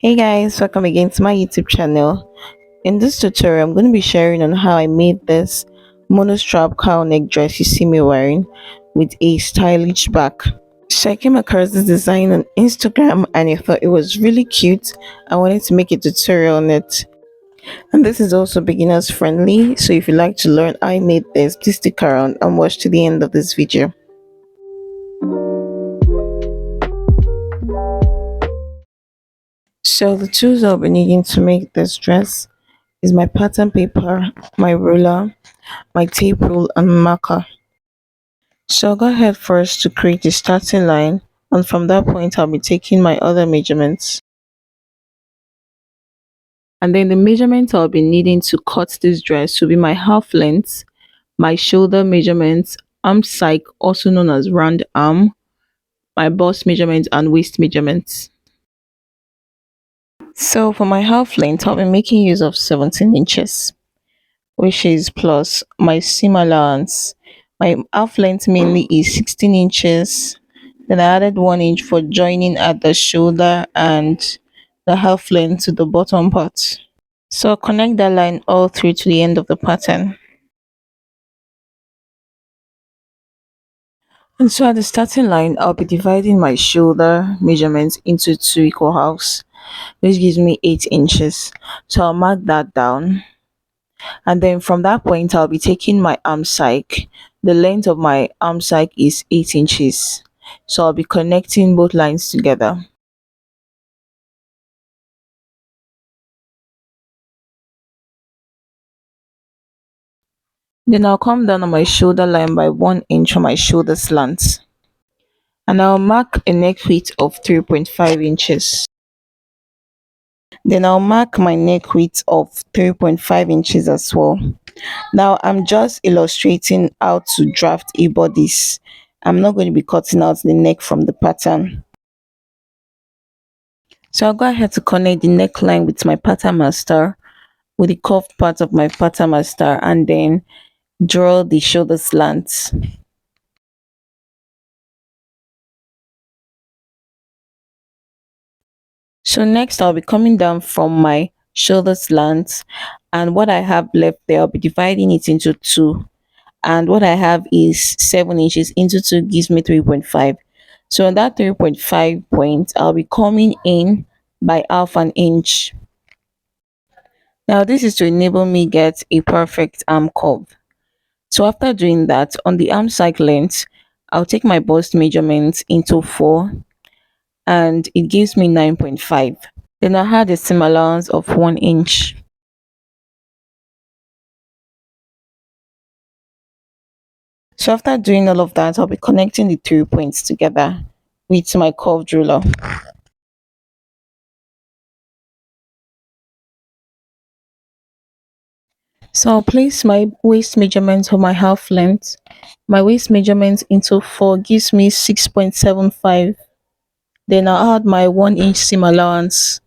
Hey guys, welcome again to my YouTube channel. In this tutorial, I'm going to be sharing on how I made this monostrap cowl neck dress you see me wearing with a stylish back. So I came across this design on Instagram and I thought it was really cute. I wanted to make a tutorial on it. And this is also beginners friendly, so if you'd like to learn how I made this, please stick around and watch to the end of this video. So the tools I'll be needing to make this dress is my pattern paper, my ruler, my tape rule and marker. So I'll go ahead first to create a starting line, and from that point I'll be taking my other measurements. And then the measurement I'll be needing to cut this dress will be my half length, my shoulder measurements, arm side also known as round arm, my bust measurement and waist measurements. So for my half length I'll be making use of 17 inches. Which is plus my seam allowance. My half length mainly is 16 inches. Then I added 1 inch for joining at the shoulder and the half length to the bottom part. So connect that line all through to the end of the pattern. And so at the starting line, I'll be dividing my shoulder measurements into two equal halves, which gives me 8 inches. So I'll mark that down. And then from that point I'll be taking my arm side. The length of my arm side is 8 inches, so I'll be connecting both lines together. Then I'll come down on my shoulder line by 1 inch on my shoulder slant, and I'll mark a neck width of 3.5 inches. Then I'll mark my neck width of 3.5 inches as well. Now I'm just illustrating how to draft a bodice. I'm not going to be cutting out the neck from the pattern. So I'll go ahead to connect the neckline with my pattern master, with the curved part of my pattern master, and then draw the shoulder slants. So next I'll be coming down from my shoulder slants, and what I have left there I'll be dividing it into two, and what I have is 7 inches into 2 gives me 3.5. So on that 3.5 point I'll be coming in by half an inch. Now this is to enable me get a perfect arm curve. So after doing that, on the arm side length, I'll take my bust measurement into 4 and it gives me 9.5. Then I had a seam allowance of 1 inch. So after doing all of that, I'll be connecting the 3 points together with my curved ruler. So I'll place my waist measurement on my half length. My waist measurement into 4 gives me 6.75. Then I'll add my 1 inch seam allowance.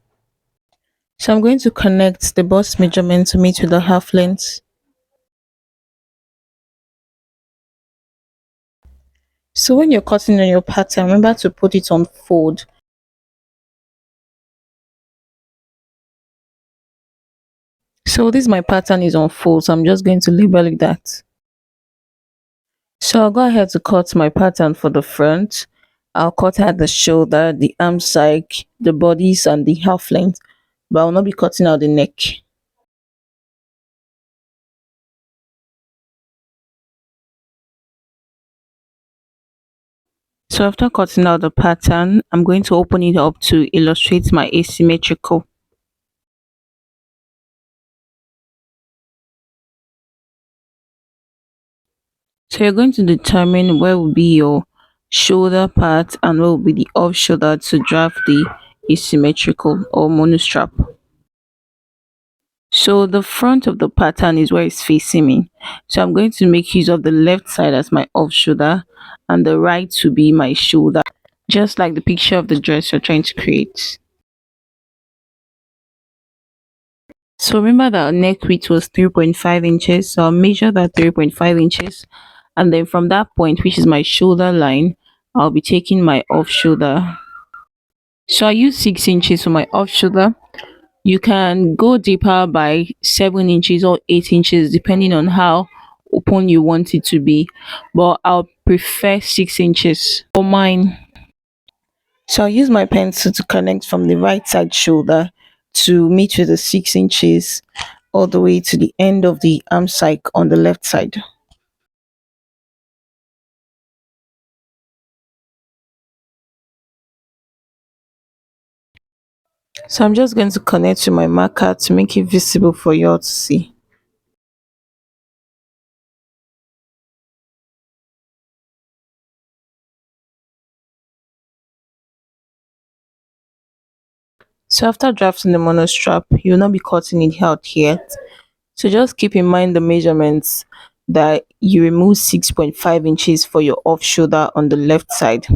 So I'm going to connect the bust measurement to meet with the half length. So when you're cutting on your pattern, remember to put it on fold. So this my pattern is on fold, so I'm just going to label it that. So I'll go ahead to cut my pattern for the front. I'll cut out the shoulder, the arm side, the bodies and the half length, but I'll not be cutting out the neck. So after cutting out the pattern, I'm going to open it up to illustrate my asymmetrical. So you're going to determine where will be your shoulder part and where will be the off shoulder to draft the asymmetrical or monostrap. So the front of the pattern is where it's facing me. So I'm going to make use of the left side as my off shoulder and the right to be my shoulder, just like the picture of the dress you're trying to create. So remember that our neck width was 3.5 inches. So I'll measure that 3.5 inches. And then from that point, which is my shoulder line, I'll be taking my off shoulder. So I use 6 inches for my off shoulder. You can go deeper by 7 inches or 8 inches depending on how open you want it to be. But I'll prefer 6 inches for mine. So I'll use my pencil to connect from the right side shoulder to meet with the 6 inches all the way to the end of the arm side on the left side. So I'm just going to connect to my marker to make it visible for you all to see. So after drafting the monostrap, you'll not be cutting it out yet. So just keep in mind the measurements that you remove 6.5 inches for your off shoulder on the left side.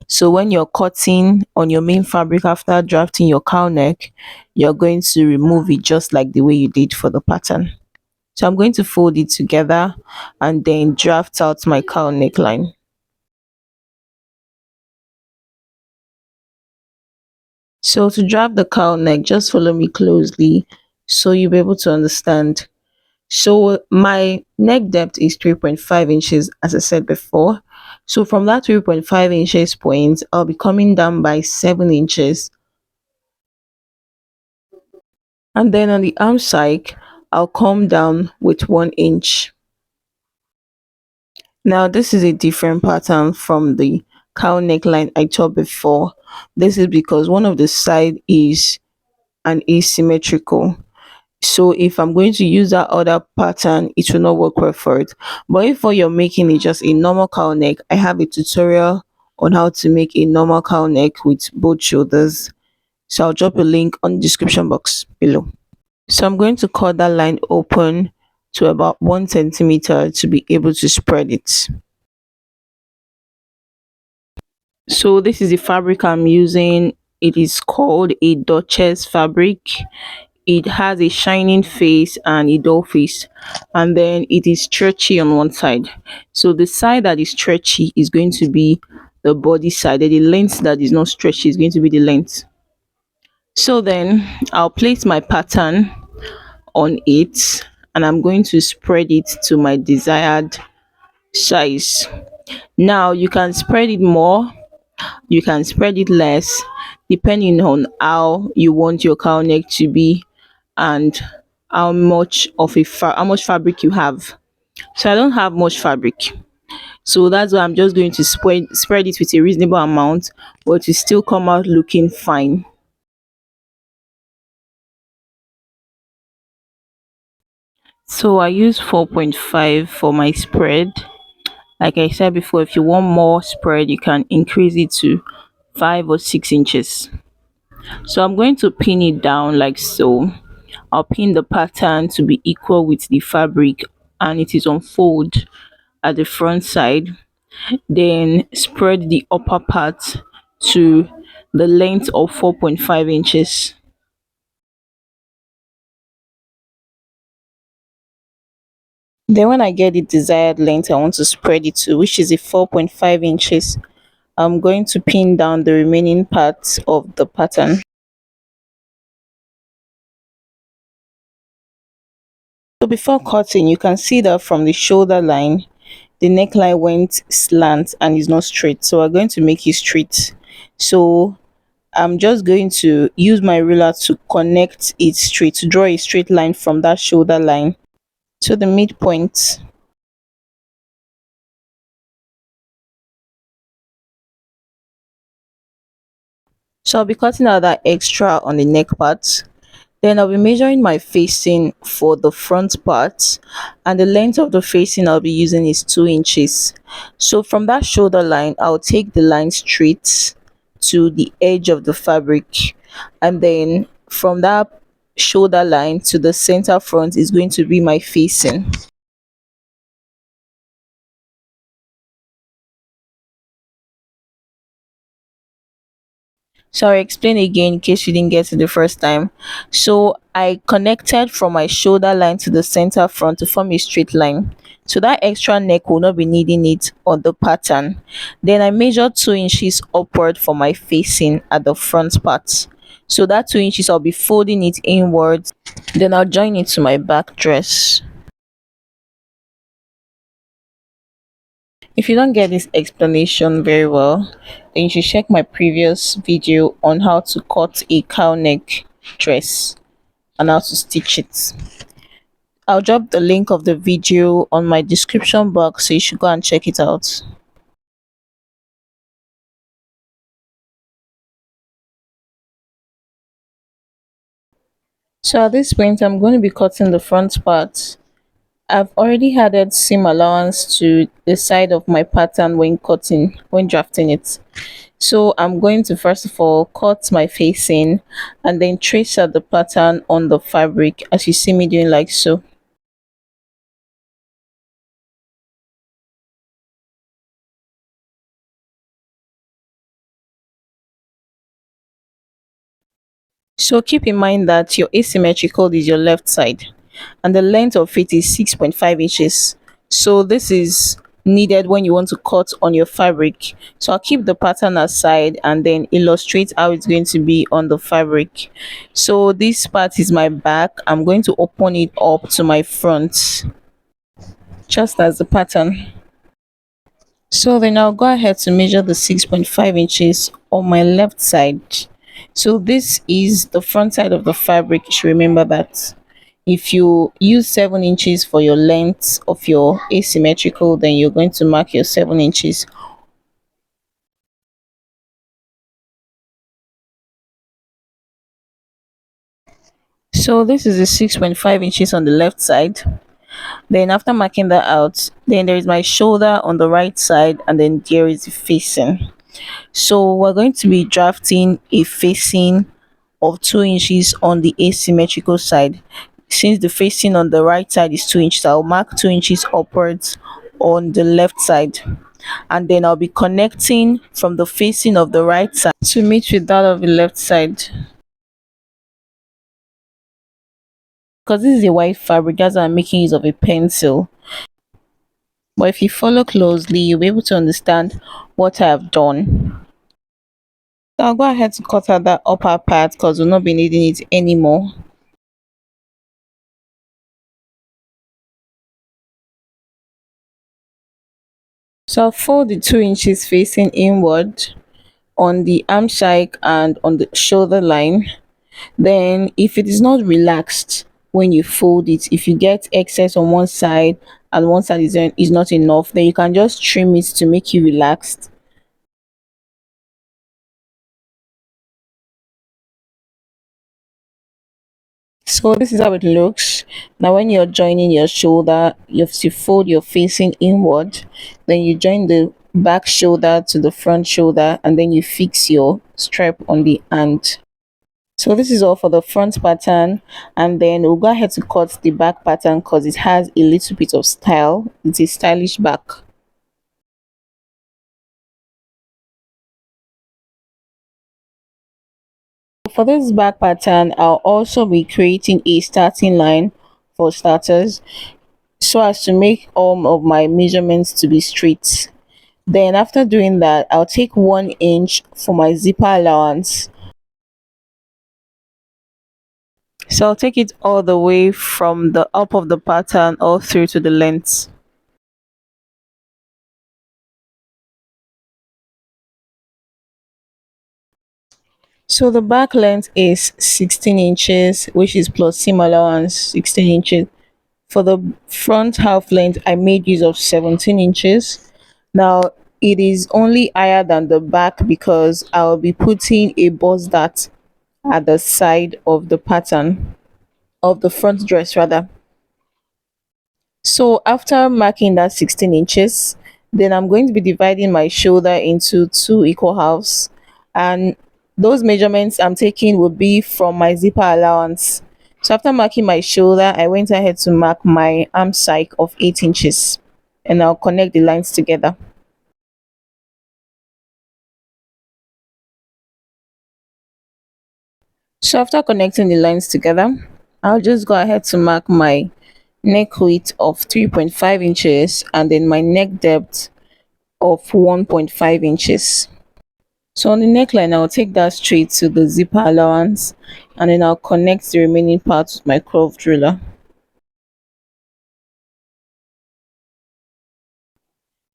So when you're cutting on your main fabric after drafting your cowl neck, you're going to remove it just like the way you did for the pattern. So I'm going to fold it together and then draft out my cowl neckline. So to draft the cowl neck, just follow me closely so you'll be able to understand. So my neck depth is 3.5 inches as I said before. So from that 3.5 inches point, I'll be coming down by 7 inches. And then on the arm side, I'll come down with 1 inch. Now this is a different pattern from the cowl neckline I taught before. This is because one of the side is an asymmetrical. So if I'm going to use that other pattern, it will not work well for it. But if what you're making is just a normal cowl neck, I have a tutorial on how to make a normal cowl neck with both shoulders. So I'll drop a link on the description box below. So I'm going to cut that line open to about 1 centimeter to be able to spread it. So this is the fabric I'm using. It is called a Duchess fabric. It has a shining face and a dull face, and then it is stretchy on one side. So the side that is stretchy is going to be the body side, and the length that is not stretchy is going to be the length. So then I'll place my pattern on it and I'm going to spread it to my desired size. Now you can spread it more, you can spread it less, depending on how you want your cowl neck to be and how much fabric you have. So I don't have much fabric, so that's why I'm just going to spread it with a reasonable amount, but to still come out looking fine. So I use 4.5 for my spread. Like I said before, if you want more spread, you can increase it to 5 or 6 inches. So I'm going to pin it down like so. I'll pin the pattern to be equal with the fabric and it is on fold at the front side. Then spread the upper part to the length of 4.5 inches. Then when I get the desired length I want to spread it to, which is a 4.5 inches, I'm going to pin down the remaining parts of the pattern. So before cutting, you can see that from the shoulder line, the neckline went slant and is not straight. So we're going to make it straight. So I'm just going to use my ruler to connect it straight, to draw a straight line from that shoulder line to the midpoint. So I'll be cutting out that extra on the neck part. Then I'll be measuring my facing for the front part, and the length of the facing I'll be using is 2 inches. So from that shoulder line, I'll take the line straight to the edge of the fabric, and then from that shoulder line to the center front is going to be my facing. So I'll explain again in case you didn't get it the first time. So I connected from my shoulder line to the center front to form a straight line. So that extra neck will not be needing it on the pattern. Then I measure 2 inches upward for my facing at the front part. So that 2 inches, I'll be folding it inwards. Then I'll join it to my back dress. If you don't get this explanation very well, then you should check my previous video on how to cut a cow neck dress and how to stitch it. I'll drop the link of the video on my description box, so you should go and check it out. So at this point, I'm going to be cutting the front part. I've already added seam allowance to the side of my pattern when drafting it. So I'm going to first of all cut my facing and then trace out the pattern on the fabric as you see me doing, like so. So keep in mind that your asymmetrical is your left side and the length of it is 6.5 inches. So this is needed when you want to cut on your fabric. So I'll keep the pattern aside and then illustrate how it's going to be on the fabric. So this part is my back. I'm going to open it up to my front, just as the pattern. So then I'll go ahead to measure the 6.5 inches on my left side. So this is the front side of the fabric. You should remember that. If you use 7 inches for your length of your asymmetrical, then you're going to mark your 7 inches. So this is the 6.5 inches on the left side. Then after marking that out, then there is my shoulder on the right side, and then there is the facing. So we're going to be drafting a facing of 2 inches on the asymmetrical side. Since the facing on the right side is 2 inches, I'll mark 2 inches upwards on the left side, and then I'll be connecting from the facing of the right side to meet with that of the left side. Because this is a white fabric, that's why I'm making use of a pencil. But if you follow closely, you'll be able to understand what I have done. So I'll go ahead to cut out that upper part because we'll not be needing it anymore. So I'll fold the 2 inches facing inward on the arm side and on the shoulder line. Then if it is not relaxed when you fold it, if you get excess on one side and one side is not enough, then you can just trim it to make you relaxed. So this is how it looks. Now when you're joining your shoulder, you have to fold your facing inward, then you join the back shoulder to the front shoulder, and then you fix your strap on the hand. So this is all for the front pattern, and then we'll go ahead to cut the back pattern because it has a little bit of style. It's a stylish back. For this back pattern, I'll also be creating a starting line for starters so as to make all of my measurements to be straight. Then after doing that, I'll take 1 inch for my zipper allowance. So I'll take it all the way from the up of the pattern all through to the length. So the back length is 16 inches, which is plus seam allowance 16 inches. For the front half length, I made use of 17 inches. Now it is only higher than the back because I'll be putting a bust dart at the side of the pattern, of the front dress rather. So after marking that 16 inches, then I'm going to be dividing my shoulder into two equal halves, and those measurements I'm taking will be from my zipper allowance. So after marking my shoulder, I went ahead to mark my arm side of 8 inches, and I'll connect the lines together. So after connecting the lines together, I'll just go ahead to mark my neck width of 3.5 inches, and then my neck depth of 1.5 inches. So on the neckline, I'll take that straight to the zipper allowance, and then I'll connect the remaining parts with my curved ruler.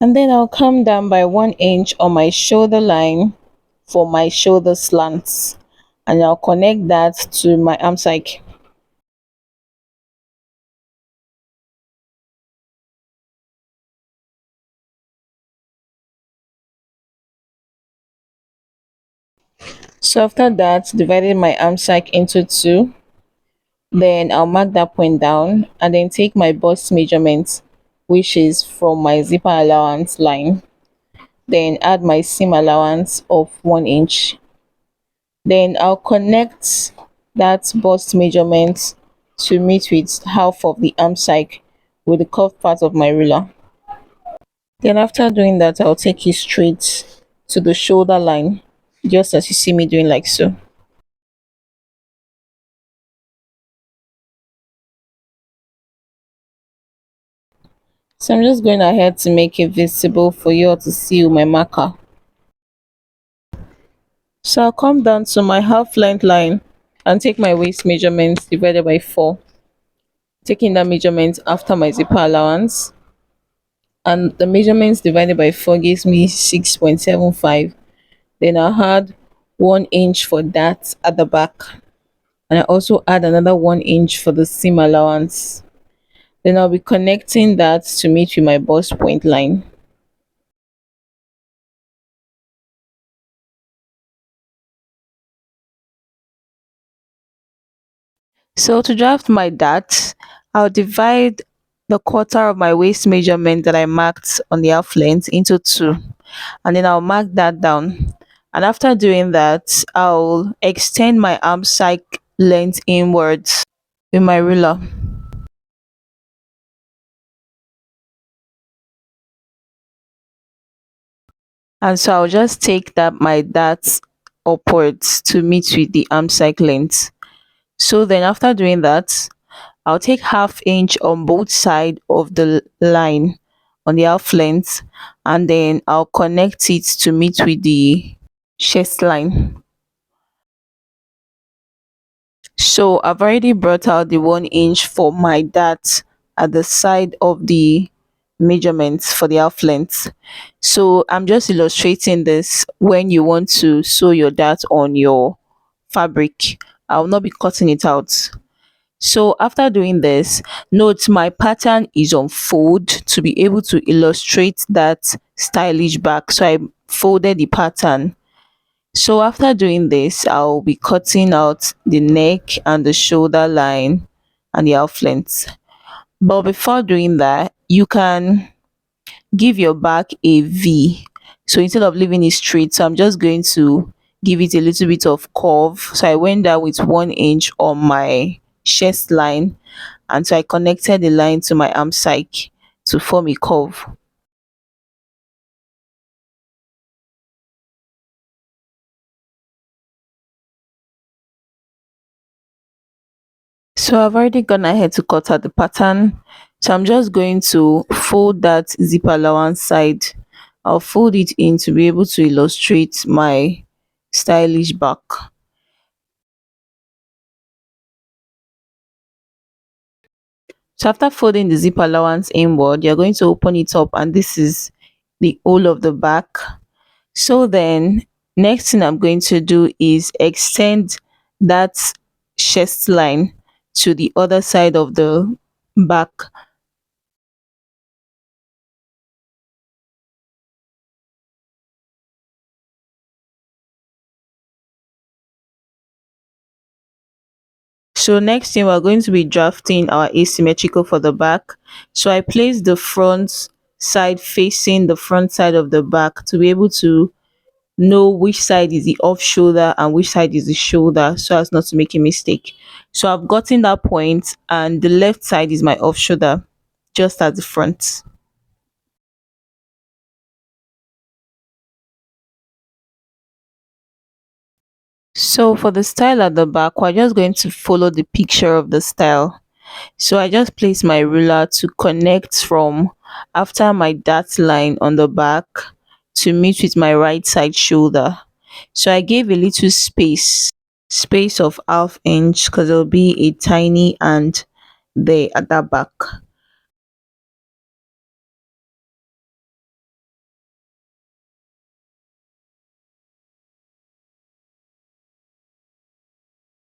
And then I'll come down by 1 inch on my shoulder line for my shoulder slants, and I'll connect that to my arm side. So after that, dividing my arm side into two, then I'll mark that point down and then take my bust measurement, which is from my zipper allowance line, then add my seam allowance of 1 inch. Then I'll connect that bust measurement to meet with half of the arm side with the curved part of my ruler. Then after doing that, I'll take it straight to the shoulder line, just as you see me doing like so. So I'm just going ahead to make it visible for you all to see with my marker. So I'll come down to my half length line and take my waist measurement divided by 4, taking that measurement after my zipper allowance, and the measurements divided by 4 gives me 6.75. Then I'll add 1 inch for that at the back, and I also add another 1 inch for the seam allowance. Then I'll be connecting that to meet with my bust point line. So to draft my dart, I'll divide the quarter of my waist measurement that I marked on the half length into two, and then I'll mark that down. And after doing that, I'll extend my arm side length inwards with my ruler. And so I'll just take that my dart upwards to meet with the arm side length. So then after doing that, I'll take half inch on both side of the line on the half length, and then I'll connect it to meet with the chest line. So I've already brought out the 1 inch for my dart at the side of the measurements for the half length. So I'm just illustrating this when you want to sew your dart on your fabric. I will not be cutting it out. So after doing this, note my pattern is on fold to be able to illustrate that stylish back. So I folded the pattern. So after doing this, I'll be cutting out the neck and the shoulder line and the half length. But before doing that, you can give your back a V. So instead of leaving it straight, so I'm just going to give it a little bit of curve. So I went down with 1 inch on my chest line, and so I connected the line to my arm side to form a curve. So I've already gone ahead to cut out the pattern. So I'm just going to fold that zip allowance side. I'll fold it in to be able to illustrate my stylish back. So after folding the zip allowance inward, you're going to open it up, and this is the whole of the back. So then next thing I'm going to do is extend that chest line to the other side of the back. So next thing we're going to be drafting our asymmetrical for the back. So I place the front side facing the front side of the back to be able to know which side is the off shoulder and which side is the shoulder, so as not to make a mistake. So I've gotten that point, and the left side is my off shoulder, just at the front. So for the style at the back, we're just going to follow the picture of the style. So I just place my ruler to connect from after my dart line on the back to meet with my right side shoulder. So I gave a little space of half inch because there'll be a tiny and there at that back.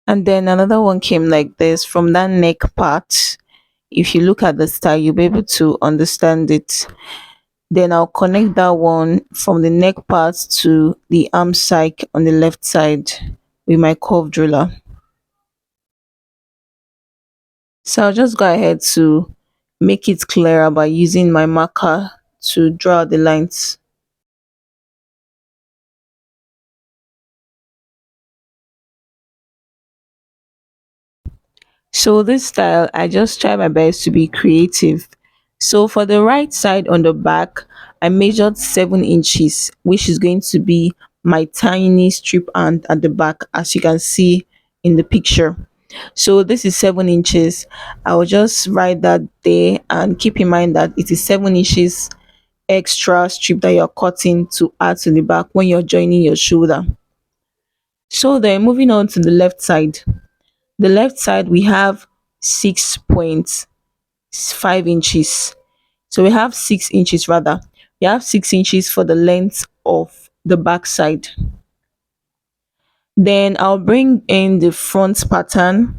And then another one came like this from that neck part. If you look at the style, you'll be able to understand it. Then I'll connect that one from the neck part to the arm side on the left side with my curved ruler. So I'll just go ahead to make it clearer by using my marker to draw the lines. So this style, I just try my best to be creative. So for the right side on the back, I measured 7 inches, which is going to be my tiny strip hand at the back, as you can see in the picture. So this is 7 inches. I will just write that there and keep in mind that it is 7 inches extra strip that you're cutting to add to the back when you're joining your shoulder. So then moving on to the left side. The left side we have 6.5 inches. So we have 6 inches rather. We have 6 inches for the length of the back side. Then I'll bring in the front pattern.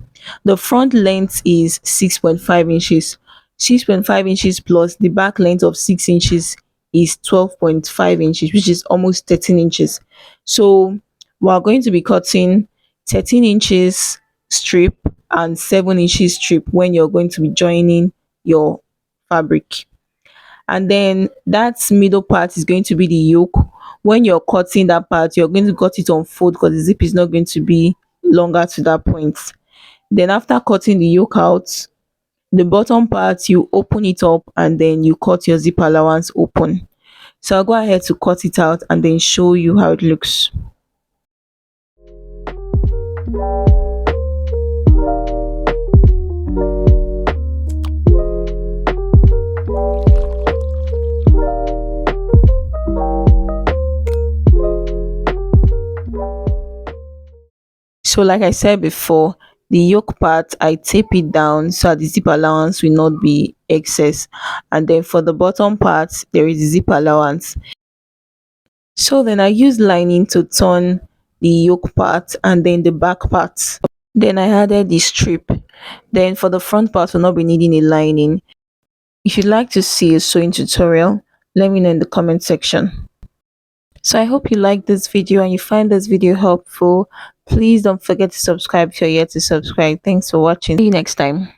The front length is 6.5 inches. 6.5 inches plus the back length of 6 inches is 12.5 inches, which is almost 13 inches. So we are going to be cutting 13 inches strip and 7 inches strip when you're going to be joining your fabric. And then that middle part is going to be the yoke. When you're cutting that part, you're going to cut it on fold because the zip is not going to be longer to that point. Then after cutting the yoke out, the bottom part you open it up and then you cut your zip allowance open. So I'll go ahead to cut it out and then show you how it looks. So like I said before, the yoke part I tape it down so that the zip allowance will not be excess, and then for the bottom part there is zip allowance. So then I use lining to turn the yoke part and then the back part. Then I added the strip. Then for the front part we'll not be needing a lining. If you'd like to see a sewing tutorial, let me know in the comment section. So I hope you like this video and you find this video helpful. Please don't forget to subscribe if you're yet to subscribe. Thanks for watching. See you next time.